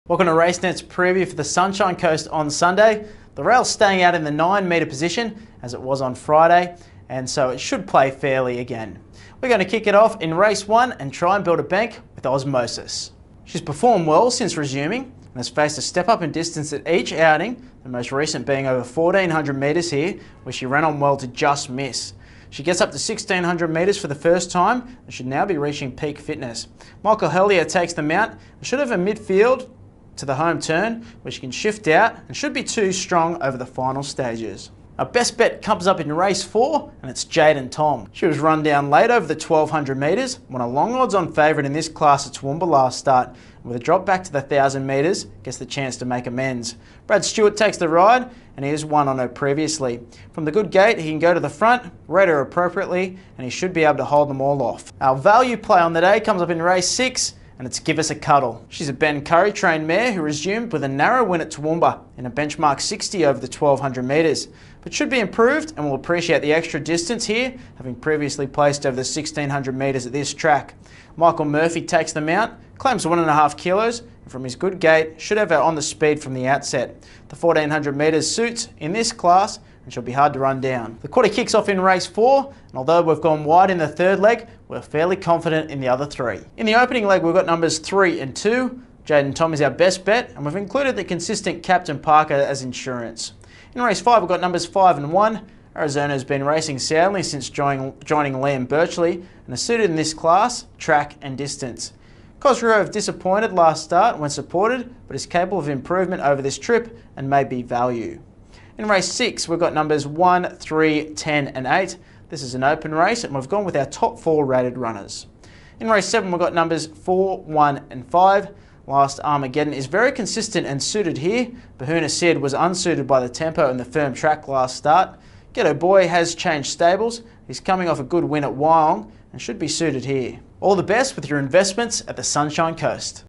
Welcome to RaceNet's preview for the Sunshine Coast on Sunday. The rail's staying out in the 9 metre position as it was on Friday, and so it should play fairly again. We're going to kick it off in race 1 and try and build a bank with Osmosis. She's performed well since resuming and has faced a step up in distance at each outing, the most recent being over 1400 metres here, where she ran on well to just miss. She gets up to 1600 metres for the first time and should now be reaching peak fitness. Michael Hellier takes the mount and should have a midfield to the home turn, where she can shift out and should be too strong over the final stages. Our best bet comes up in race 4, and it's Jaden Tom. She was run down late over the 1200 metres, won a long odds on favourite in this class at Toowoomba last start, and with a drop back to the 1000 metres, gets the chance to make amends. Brad Stewart takes the ride, and he has won on her previously. From the good gate, he can go to the front, rate her appropriately, and he should be able to hold them all off. Our value play on the day comes up in race 6, and it's Give Us a Cuddle. She's a Ben Curry trained mare who resumed with a narrow win at Toowoomba in a benchmark 60 over the 1200 metres, but should be improved and will appreciate the extra distance here, having previously placed over the 1600 metres at this track. Michael Murphy takes the mount, claims 1.5 kilos, and from his good gait should have her on the speed from the outset. The 1400 metres suits in this class and she'll be hard to run down. The quarter kicks off in race 4, and although we've gone wide in the third leg, we're fairly confident in the other 3. In the opening leg, we've got numbers 3 and 2. Jaden Tom is our best bet, and we've included the consistent Captain Parker as insurance. In race 5, we've got numbers 5 and 1. Arizona has been racing soundly since joining Liam Birchley and is suited in this class, track and distance. Cosgrove have disappointed last start when supported, but is capable of improvement over this trip and may be value. In race 6, we've got numbers 1, 3, 10 and 8. This is an open race and we've gone with our top 4 rated runners. In race 7, we've got numbers 4, 1 and 5. Last Armageddon is very consistent and suited here. Bahuna Sid was unsuited by the tempo and the firm track last start. Ghetto Boy has changed stables. He's coming off a good win at Wyong and should be suited here. All the best with your investments at the Sunshine Coast.